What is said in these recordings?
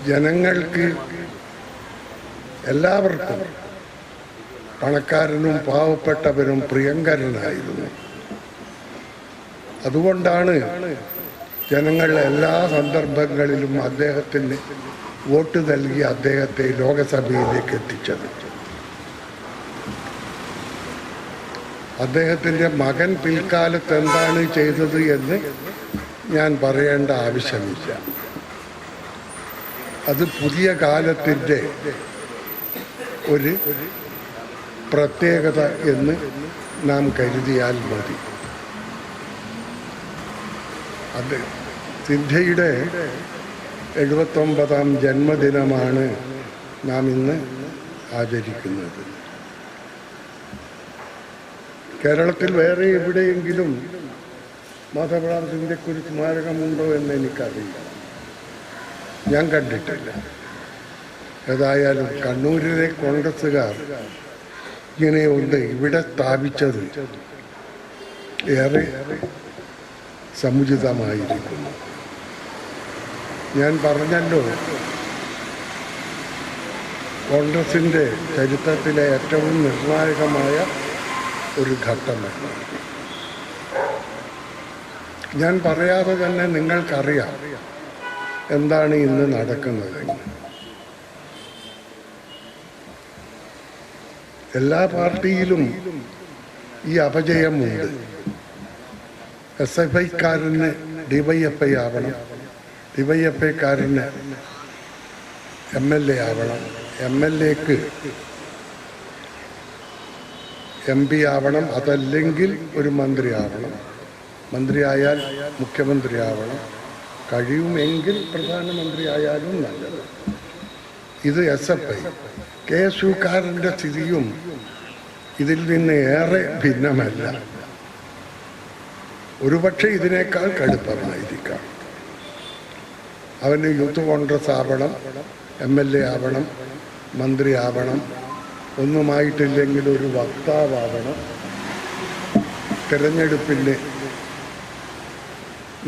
ജനങ്ങൾക്ക് എല്ലാവർക്കും പണക്കാരനും പാവപ്പെട്ടവരും പ്രിയങ്കരനായിരുന്നു. അതുകൊണ്ടാണ് ജനങ്ങൾ എല്ലാ സന്ദർഭങ്ങളിലും അദ്ദേഹത്തിന് വോട്ട് നൽകി അദ്ദേഹത്തെ ലോകസഭയിലേക്ക് എത്തിച്ചത്. അദ്ദേഹത്തിൻ്റെ മകൻ പിൽക്കാലത്ത് എന്താണ് ചെയ്തത് എന്ന് ഞാൻ പറയേണ്ട ആവശ്യമില്ല. അത് പുതിയ കാലത്തിൻ്റെ ഒരു പ്രത്യേകത എന്ന് നാം കരുതിയാൽ മതി. അത് സിദ്ധയുടെ 79ാം ജന്മദിനമാണ് നാം ഇന്ന് ആചരിക്കുന്നത്. കേരളത്തിൽ വേറെ എവിടെയെങ്കിലും മാധവറാം സിന്ധ്യക്കൊരു സ്മാരകമുണ്ടോ എന്ന് എനിക്കറിയില്ല, ഞാൻ കണ്ടിട്ടില്ല. ഏതായാലും കണ്ണൂരിലെ കോൺഗ്രസ്സുകാർ ഇങ്ങനെയുണ്ട് ഇവിടെ സ്ഥാപിച്ചത് ഏറെ സമുചിതമായിരിക്കുന്നു. ഞാൻ പറഞ്ഞല്ലോ, കോൺഗ്രസിൻ്റെ ചരിത്രത്തിലെ ഏറ്റവും നിർണായകമായ ഒരു ഘട്ടമാണ്. ഞാൻ പറയാതെ തന്നെ നിങ്ങൾക്കറിയാം എന്താണ് ഇന്ന് നടക്കുന്നത്. എല്ലാ പാർട്ടിയിലും ഈ അപജയമുണ്ട്. SFIക്കാരന് DYFI ആവണം, DYFIക്കാരന് MLA ആവണം, MLAക്ക് MP ആവണം, അതല്ലെങ്കിൽ ഒരു മന്ത്രി ആവണം, മന്ത്രിയായാൽ മുഖ്യമന്ത്രി ആവണം, കഴിയുമെങ്കിൽ പ്രധാനമന്ത്രി ആയാലും നല്ലത്. ഇത് SFI. KSUക്കാരൻ്റെ സ്ഥിതിയും ഇതിൽ നിന്ന് ഏറെ ഭിന്നമല്ല. ഒരുപക്ഷെ ഇതിനേക്കാൾ കടുപ്പമായിരിക്കാം. അവന് യൂത്ത് കോൺഗ്രസ് ആവണം, MLA ആവണം, മന്ത്രി ആവണം, ഒന്നുമായിട്ടില്ലെങ്കിൽ ഒരു വക്താവാവണം. തിരഞ്ഞെടുപ്പിന്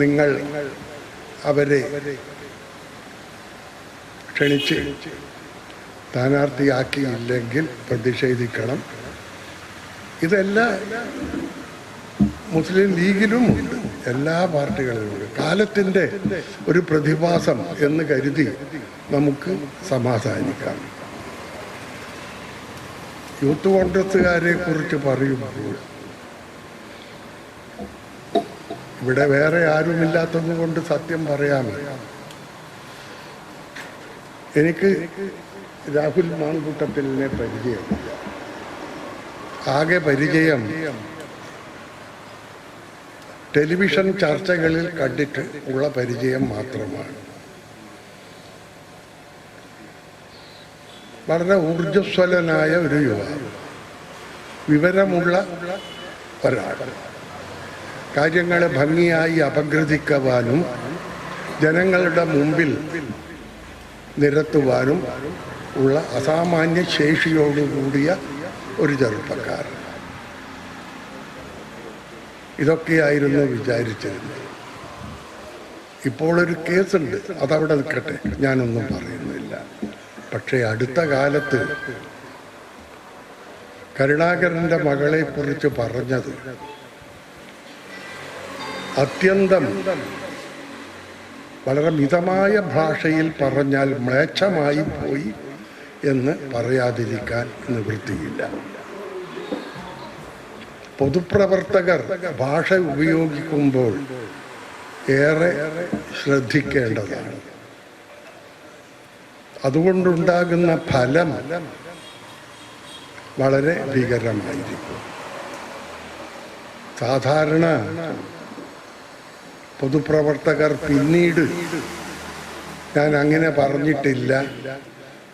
നിങ്ങൾ അവരെ ക്ഷണിച്ച് സ്ഥാനാർത്ഥിയാക്കിയില്ലെങ്കിൽ പ്രതിഷേധിക്കണം. ഇതെല്ലാം മുസ്ലിം ലീഗിലുമുണ്ട്, എല്ലാ പാർട്ടികളിലുമുണ്ട്. കാലത്തിൻ്റെ ഒരു പ്രതിഭാസം എന്ന് കരുതി നമുക്ക് സമാധാനിക്കാം. യൂത്ത് കോൺഗ്രസ്സുകാരെ കുറിച്ച് പറയുമ്പോൾ ഇവിടെ വേറെ ആരുമില്ലാത്തത് കൊണ്ട് സത്യം പറയാമോ? എനിക്ക് രാഹുൽ മാങ്കൂട്ടത്തിലിനെ പരിചയമില്ല. ആകെ പരിചയം ടെലിവിഷൻ ചർച്ചകളിൽ കണ്ടിട്ട് ഉള്ള പരിചയം മാത്രമാണ്. വളരെ ഊർജ്ജസ്വലനായ ഒരു യുവാവ്, വിവരമുള്ള ഒരാൾ, കാര്യങ്ങളെ ഭംഗിയായി അപഗ്രഥിക്കുവാനും ജനങ്ങളുടെ മുമ്പിൽ നിരത്തുവാനും ഉള്ള അസാമാന്യ ശേഷിയോടുകൂടിയ ഒരു ചെറുപ്പക്കാരൻ. ഇതൊക്കെയായിരുന്നു വിചാരിച്ചിരുന്നത്. ഇപ്പോൾ ഒരു കേസുണ്ട്, അതവിടെ നിൽക്കട്ടെ, ഞാനൊന്നും പറയുന്നില്ല. പക്ഷേ അടുത്ത കാലത്ത് കരുണാകരൻ്റെ മകളെ കുറിച്ച് പറഞ്ഞത് അത്യന്തം വളരെ മിതമായ ഭാഷയിൽ പറഞ്ഞാൽ മ്ലേച്ഛമായി പോയി എന്ന് പറയാതിരിക്കാൻ നിവൃത്തിയില്ല. പൊതുപ്രവർത്തകർ ഭാഷ ഉപയോഗിക്കുമ്പോൾ ഏറെ ശ്രദ്ധിക്കേണ്ടതാണ്. അതുകൊണ്ടുണ്ടാകുന്ന ഫലം വളരെ ഭീകരമായിരിക്കും. സാധാരണ പൊതുപ്രവർത്തകർ പിന്നീട് ഞാൻ അങ്ങനെ പറഞ്ഞിട്ടില്ല,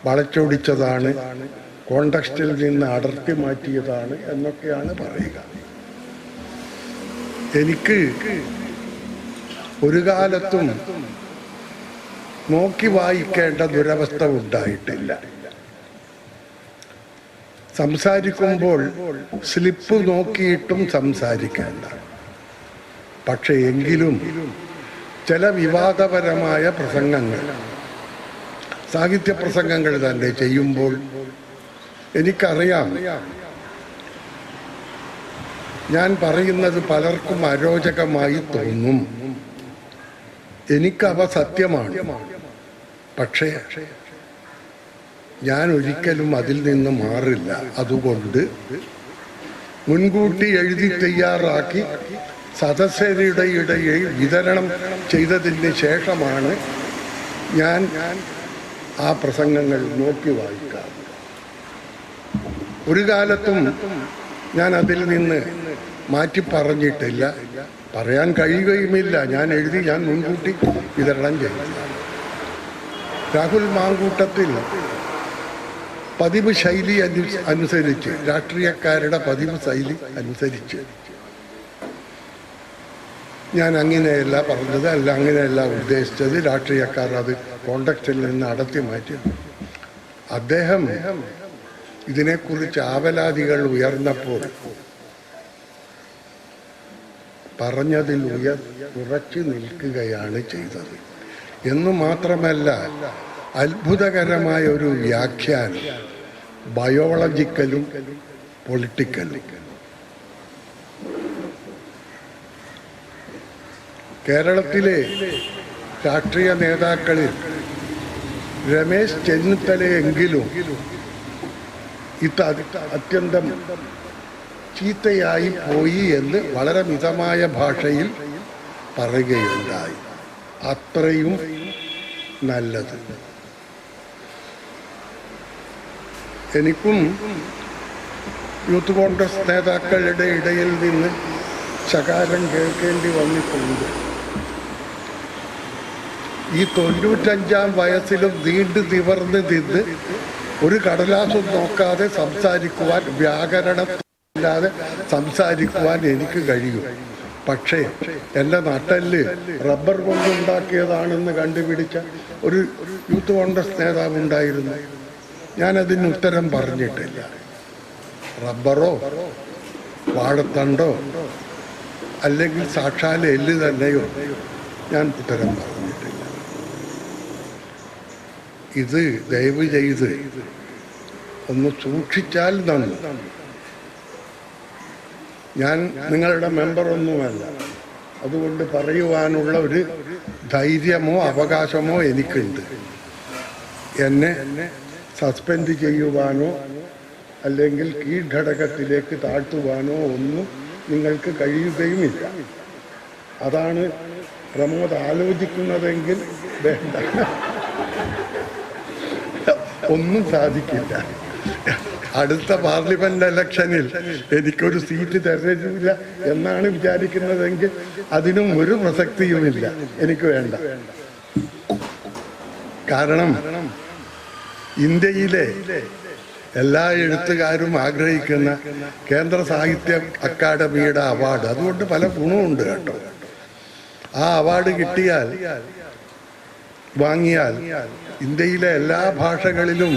വളച്ചൊടിച്ചതാണ്, കോണ്ടക്സ്റ്റിൽ നിന്ന് അടർത്തി മാറ്റിയതാണ് എന്നൊക്കെയാണ് പറയുക. എനിക്ക് ഒരു കാലത്തും നോക്കി വായിക്കേണ്ട ദുരവസ്ഥ ഉണ്ടായിട്ടില്ല. സംസാരിക്കുമ്പോൾ സ്ലിപ്പ് നോക്കിയിട്ടും സംസാരിക്കേണ്ട. പക്ഷെ എങ്കിലും ചില വിവാദപരമായ പ്രസംഗങ്ങൾ സാഹിത്യ പ്രസംഗങ്ങൾ തന്നെ ചെയ്യുമ്പോൾ എനിക്കറിയാം ഞാൻ പറയുന്നത് പലർക്കും അരോചകമായി തോന്നും. എനിക്കവ സത്യമാണ്. പക്ഷേ ഞാൻ ഒരിക്കലും അതിൽ നിന്ന് മാറില്ല. അതുകൊണ്ട് മുൻകൂട്ടി എഴുതി തയ്യാറാക്കി സദസ്യരുടെ ഇടയിൽ വിതരണം ചെയ്തതിന് ശേഷമാണ് ഞാൻ ആ പ്രസംഗങ്ങൾ നോക്കി വായിക്കാം. ഒരു കാലത്തും ഞാൻ അതിൽ നിന്ന് മാറ്റി പറഞ്ഞിട്ടില്ല, പറയാൻ കഴിയുകയുമില്ല. ഞാൻ എഴുതി, ഞാൻ മുൻകൂട്ടി വിതരണം ചെയ്തു. രാഹുൽ മാങ്കൂട്ടത്തിൽ പതിവ് ശൈലി അനുസരിച്ച്, രാഷ്ട്രീയക്കാരുടെ പതിവ് ശൈലി അനുസരിച്ച് ഞാൻ അങ്ങനെയല്ല പറഞ്ഞത്, അല്ല അങ്ങനെയല്ല ഉദ്ദേശിച്ചത്. രാഷ്ട്രീയക്കാർ അത് കോണ്ടക്സ്റ്റിൽ നിന്ന് അടത്തി മാറ്റി. അദ്ദേഹം ഇതിനെക്കുറിച്ച് ആവലാതികൾ ഉയർന്നപ്പോൾ പറഞ്ഞതിൽ ഉറച്ചു നിൽക്കുകയാണ് ചെയ്തത്. എന്നു മാത്രമല്ല, അത്ഭുതകരമായ ഒരു വ്യാഖ്യാനം, ബയോളജിക്കലും പൊളിറ്റിക്കലും. കേരളത്തിലെ രാഷ്ട്രീയ നേതാക്കളിൽ രമേശ് ചെന്നിത്തലയെങ്കിലും ഇത് അത്യന്തം ചീത്തയായി പോയി എന്ന് വളരെ മിതമായ ഭാഷയിൽ പറയുകയുണ്ടായി. അത്രയും നല്ലത്. എനിക്കും യൂത്ത് കോൺഗ്രസ് നേതാക്കളുടെ ഇടയിൽ നിന്ന് ശകാരം കേൾക്കേണ്ടി വന്നിട്ടുണ്ട്. ഈ 95-ാം വയസ്സിലും നീണ്ടു നിവർന്ന് നിന്ന് ഒരു കടലാസും നോക്കാതെ സംസാരിക്കുവാൻ, വ്യാകരണമില്ലാതെ സംസാരിക്കുവാൻ എനിക്ക് കഴിയും. പക്ഷേ എൻ്റെ നട്ടെല്ല് റബ്ബർ കൊണ്ടുണ്ടാക്കിയതാണെന്ന് കണ്ടുപിടിച്ച ഒരു യൂത്ത് കോൺഗ്രസ് നേതാവുണ്ടായിരുന്നു. ഞാനതിന് ഉത്തരം പറഞ്ഞിട്ടില്ല. റബ്ബറോ വാഴത്തണ്ടോ അല്ലെങ്കിൽ സാക്ഷാൽ എല്ല് തന്നെയോ ഞാൻ ഉത്തരം പറഞ്ഞിട്ടില്ല. ഇത് ദയവ് ചെയ്ത് ഒന്ന് സൂക്ഷിച്ചാൽ നന്ന്. ഞാൻ നിങ്ങളുടെ മെമ്പറൊന്നുമല്ല, അതുകൊണ്ട് പറയുവാനുള്ള ഒരു ധൈര്യമോ അവകാശമോ എനിക്കുണ്ട്. എന്നെ സസ്പെൻഡ് ചെയ്യുവാനോ അല്ലെങ്കിൽ കീഴ്ഘടകത്തിലേക്ക് താഴ്ത്തുവാനോ ഒന്നും നിങ്ങൾക്ക് കഴിയുകയുമില്ല. അതാണ് പ്രമോദ് ആലോചിക്കുന്നതെങ്കിൽ വേണ്ട, ഒന്നും സാധിക്കില്ല. അടുത്ത പാർലമെന്റ് ഇലക്ഷനിൽ എനിക്കൊരു സീറ്റ് തരില്ല എന്നാണ് വിചാരിക്കുന്നതെങ്കിൽ അതിനും ഒരു പ്രസക്തിയുമില്ല, എനിക്ക് വേണ്ട. കാരണം ഇന്ത്യയിലെ എല്ലാ എഴുത്തുകാരും ആഗ്രഹിക്കുന്ന കേന്ദ്ര സാഹിത്യ അക്കാദമിയുടെ അവാർഡ്, അതുകൊണ്ട് പല ഗുണമുണ്ട് കേട്ടോ. ആ അവാർഡ് കിട്ടിയാൽ, വാങ്ങിയാൽ ഇന്ത്യയിലെ എല്ലാ ഭാഷകളിലും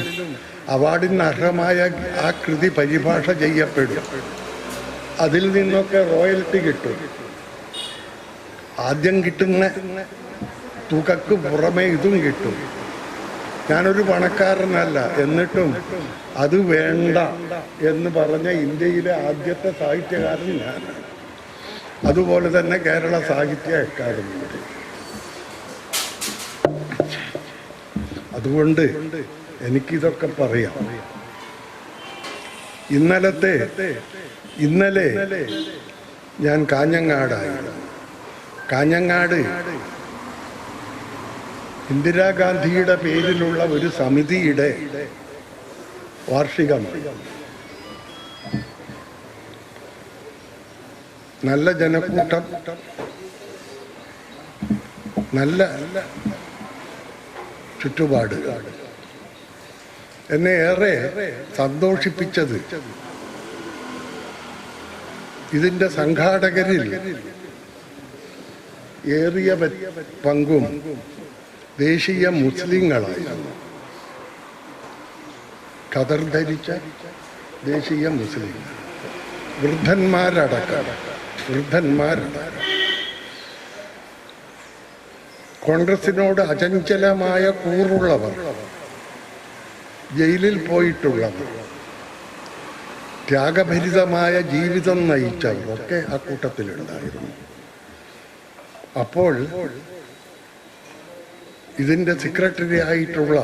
അവാർഡിന് അർഹമായ ആ കൃതി പരിഭാഷ ചെയ്യപ്പെടും. അതിൽ നിന്നൊക്കെ റോയൽറ്റി കിട്ടും. ആദ്യം കിട്ടുന്ന തുകക്ക് പുറമെ ഇതും കിട്ടും. ഞാനൊരു പണക്കാരനല്ല, എന്നിട്ടും അത് വേണ്ട എന്ന് പറഞ്ഞ ഇന്ത്യയിലെ ആദ്യത്തെ സാഹിത്യകാരൻ ഞാനാണ്. അതുപോലെ തന്നെ കേരള സാഹിത്യ അക്കാദമി. അതുകൊണ്ട് എനിക്കിതൊക്കെ പറയാം. ഇന്നലെ ഞാൻ കാഞ്ഞങ്ങാടായി. കാഞ്ഞങ്ങാട് ഇന്ദിരാഗാന്ധിയുടെ പേരിലുള്ള ഒരു സമിതിയുടെ വാർഷികമാണ്. നല്ല ജനക്കൂട്ടം, നല്ല ചുറ്റുപാട്. എന്നെ ഏറെ സന്തോഷിപ്പിച്ചത് ഇതിൻ്റെ സംഘാടകരിൽ ഏറിയ പങ്കും ദേശീയ മുസ്ലിങ്ങളായിരുന്നു. ഖദർ ധരിച്ച ദേശീയ മുസ്ലിങ്ങൾ, വൃദ്ധന്മാരടക്കം. കോൺഗ്രസിനോട് അചഞ്ചലമായ കൂറുള്ളവർ ജയിലിൽ പോയിട്ടുള്ളവർ, ത്യാഗഭരിതമായ ജീവിതം നയിച്ചവർ ഒക്കെ ആ കൂട്ടത്തിലുണ്ടായിരുന്നു. അപ്പോൾ ഇതിൻ്റെ സെക്രട്ടറി ആയിട്ടുള്ള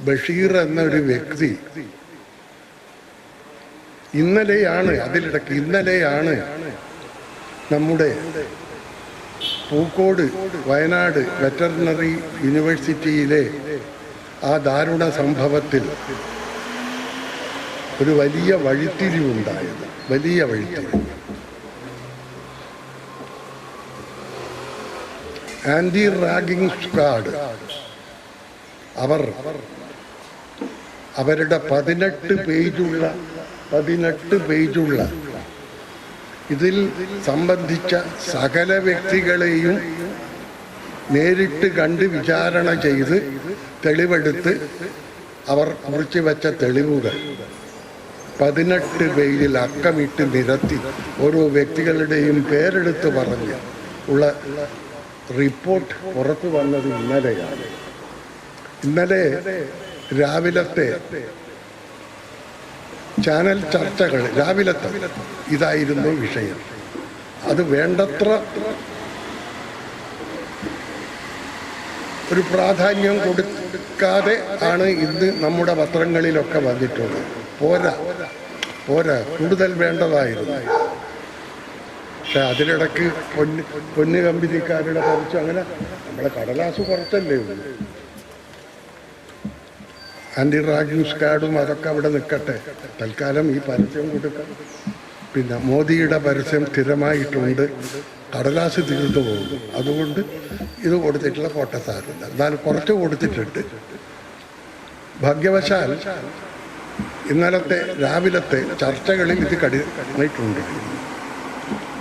ബഷീർ എന്നൊരു വ്യക്തി ഇന്നലെയാണ് നമ്മുടെ പൂക്കോട് വയനാട് വെറ്ററിനറി യൂണിവേഴ്സിറ്റിയിലെ ആ ദാരുണ സംഭവത്തിൽ ഒരു വലിയ വഴിത്തിരിവുണ്ടായത്. വലിയ വഴിത്തിരിവ്. ആന്റി റാഗിംഗ് സ്ക്വാഡ് അവരുടെ 18 പേജുള്ള ഇതിൽ സംബന്ധിച്ച സകല വ്യക്തികളെയും നേരിട്ട് കണ്ട് വിചാരണ ചെയ്ത് തെളിവെടുത്ത് അവർ കുറിച്ചു വെച്ച തെളിവുകൾ 18 പേജിൽ അക്കമിട്ട് നിരത്തി ഓരോ വ്യക്തികളുടെയും പേരെടുത്ത് പറഞ്ഞ് ഉള്ള റിപ്പോർട്ട് പുറത്തു വന്നത് ഇന്നലെയാണ്. ഇന്നലെ രാവിലത്തെ ചാനൽ ചർച്ചകൾ ഇതായിരുന്നു വിഷയം. അത് വേണ്ടത്ര ഒരു പ്രാധാന്യം കൊടുക്കാതെ ആണ് ഇന്ന് നമ്മുടെ പത്രങ്ങളിലൊക്കെ വന്നിട്ടുള്ളത്. പോരാ കൂടുതൽ വേണ്ടതായിരുന്നു. പക്ഷെ അതിനിടയ്ക്ക് പൊന്ന് കമ്പനിക്കാരുടെ പറിച്ചു അങ്ങനെ നമ്മളെ കടലാസ് കുറച്ചല്ലേ ഉള്ളൂ. ആന്റി റാഗിംഗ് സ്ക്വാഡും അതൊക്കെ അവിടെ നിൽക്കട്ടെ. തൽക്കാലം ഈ പരസ്യം കൊടുക്കാം. പിന്നെ മോദിയുടെ പരസ്യം സ്ഥിരമായിട്ടുണ്ട്. കടലാസ് തീർന്നു പോകും. അതുകൊണ്ട് ഇത് കൊടുത്തിട്ടുള്ള കോട്ടസാറില്ല. എന്നാൽ കുറച്ച് കൊടുത്തിട്ടുണ്ട്. ഭാഗ്യവശാൽ ഇന്നലത്തെ രാവിലത്തെ ചർച്ചകളിൽ ഇത് കടന്നിട്ടുണ്ട്.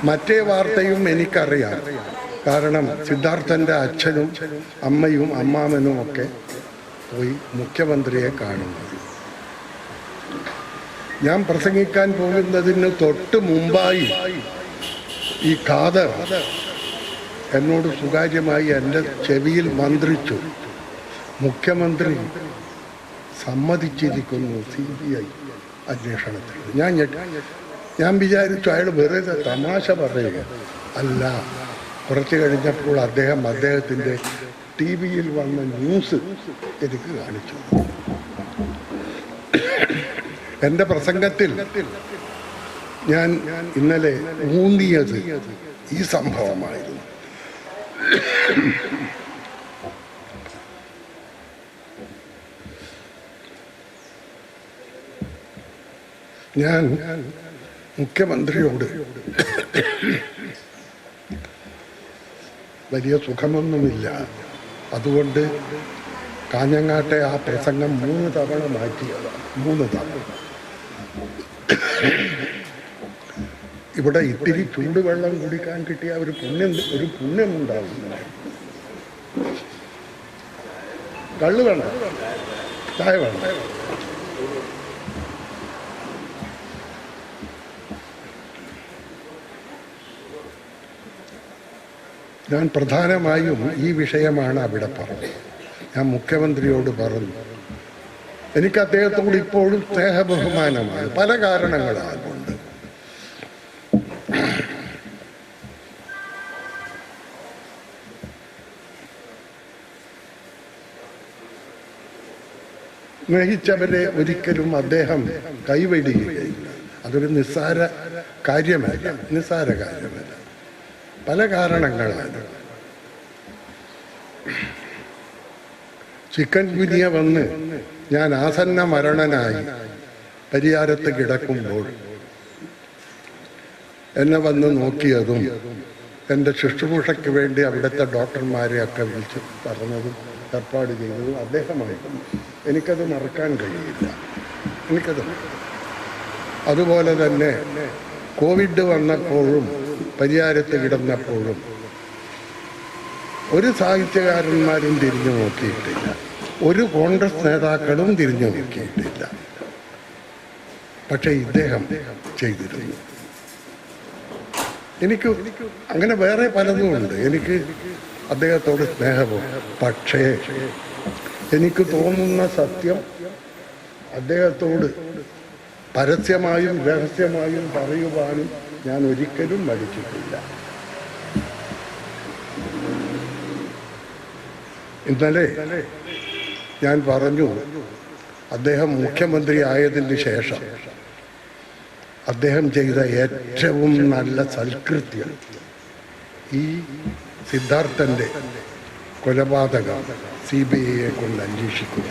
മറ്റേ വാർത്തയും എനിക്കറിയാം. കാരണം സിദ്ധാർത്ഥൻ്റെ അച്ഛനും അമ്മയും അമ്മാമനും ഒക്കെ പോയി മുഖ്യമന്ത്രിയെ കാണുന്നത്. ഞാൻ പ്രസംഗിക്കാൻ പോകുന്നതിന് തൊട്ട് മുമ്പായി ഈ ഖാദർ എന്നോട് സ്വകാര്യമായി എൻ്റെ ചെവിയിൽ മന്ത്രിച്ചു, മുഖ്യമന്ത്രി സമ്മതിച്ചിരിക്കുന്നു CBI അന്വേഷണത്തിൽ. ഞാൻ വിചാരിച്ചു അയാൾ വെറുതെ തമാശ പറയുക അല്ല. കുറച്ച് കഴിഞ്ഞപ്പോൾ അദ്ദേഹത്തിൻ്റെ TV-യിൽ വന്ന ന്യൂസ് എനിക്ക് കാണിച്ചു. എൻ്റെ പ്രസംഗത്തിൽ ഞാൻ ഇന്നലെ ഊന്നിയത് ഈ സംഭവമായിരുന്നു. ഞാൻ മുഖ്യമന്ത്രിയോട് വലിയ സുഖമൊന്നുമില്ല. അതുകൊണ്ട് കാഞ്ഞങ്ങാട്ടെ ആ പ്രസംഗം 3 തവണ മാറ്റിയതാണ്. 3 തവണ. ഇവിടെ ഇത്തിരി ചൂടുവെള്ളം കുടിക്കാൻ കിട്ടിയ ഒരു പുണ്യമുണ്ടാവുന്നു. കള്ള് വേണ്ട, ചായ വേണ്ട. ഞാൻ പ്രധാനമായും ഈ വിഷയമാണ് അവിടെ പറഞ്ഞത്. ഞാൻ മുഖ്യമന്ത്രിയോട് പറഞ്ഞു, എനിക്ക് അദ്ദേഹത്തോട് ഇപ്പോഴും സ്നേഹബഹുമാനമാണ്. പല കാരണങ്ങളാകൊണ്ട്. സ്നേഹിച്ചവരെ ഒരിക്കലും അദ്ദേഹം കൈവെടിയുകയില്ല. അതൊരു നിസ്സാര കാര്യമല്ല. പല കാരണങ്ങളാണ്. ചിക്കൻ ഗുനിയ വന്ന് ഞാൻ ആസന്ന മരണനായി പരിയാരത്ത് കിടക്കുമ്പോൾ എന്നെ വന്ന് നോക്കിയതും എൻ്റെ ശുശ്രൂഷയ്ക്ക് വേണ്ടി അവിടുത്തെ ഡോക്ടർമാരെയൊക്കെ വിളിച്ച് പറഞ്ഞതും ഏർപ്പാട് ചെയ്തതും അദ്ദേഹമായിരുന്നു. എനിക്കത് മറക്കാൻ കഴിയില്ല. അതുപോലെ തന്നെ കോവിഡ് വന്നപ്പോഴും പരിയാരത്ത് കിടന്നപ്പോഴും ഒരു സാഹിത്യകാരന്മാരും തിരിഞ്ഞു നോക്കിയിട്ടില്ല. ഒരു കോൺഗ്രസ് നേതാക്കളും തിരിഞ്ഞു നോക്കിയിട്ടില്ല. പക്ഷെ ഇദ്ദേഹം ചെയ്തിരുന്നു. എനിക്ക് അങ്ങനെ വേറെ പലതുമുണ്ട്. എനിക്ക് അദ്ദേഹത്തോട് സ്നേഹവും. പക്ഷേ എനിക്ക് തോന്നുന്ന സത്യം അദ്ദേഹത്തോട് പരസ്യമായും രഹസ്യമായും പറയുവാനും ഞാൻ ഒരിക്കലും മടിച്ചിട്ടില്ല. ഇന്നലെ ഞാൻ പറഞ്ഞു, അദ്ദേഹം മുഖ്യമന്ത്രി ആയതിന് ശേഷം അദ്ദേഹം ചെയ്ത ഏറ്റവും നല്ല സൽകൃത്യം ഈ സിദ്ധാർത്ഥൻ്റെ കൊലപാതകം CBIയെ കൊണ്ട് അന്വേഷിക്കുക.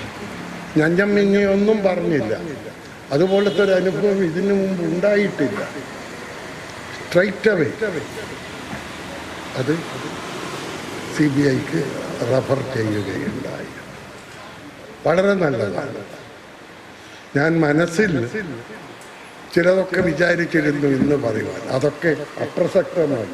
ഞഞ്ഞം മിഞ്ഞയൊന്നും പറഞ്ഞില്ല. അതുപോലത്തെ ഒരു അനുഭവം ഇതിനു മുമ്പ് ഉണ്ടായിട്ടില്ല. സ്ട്രൈറ്റ് അവേ അത് CBIക്ക് റഫർ ചെയ്യുകയുണ്ടായി. വളരെ നല്ലതാണ്. ഞാൻ മനസ്സിൽ ചിലതൊക്കെ വിചാരിച്ചിരുന്നു ഇന്ന് പറയുവാൻ, അതൊക്കെ അപ്രസക്തമായി.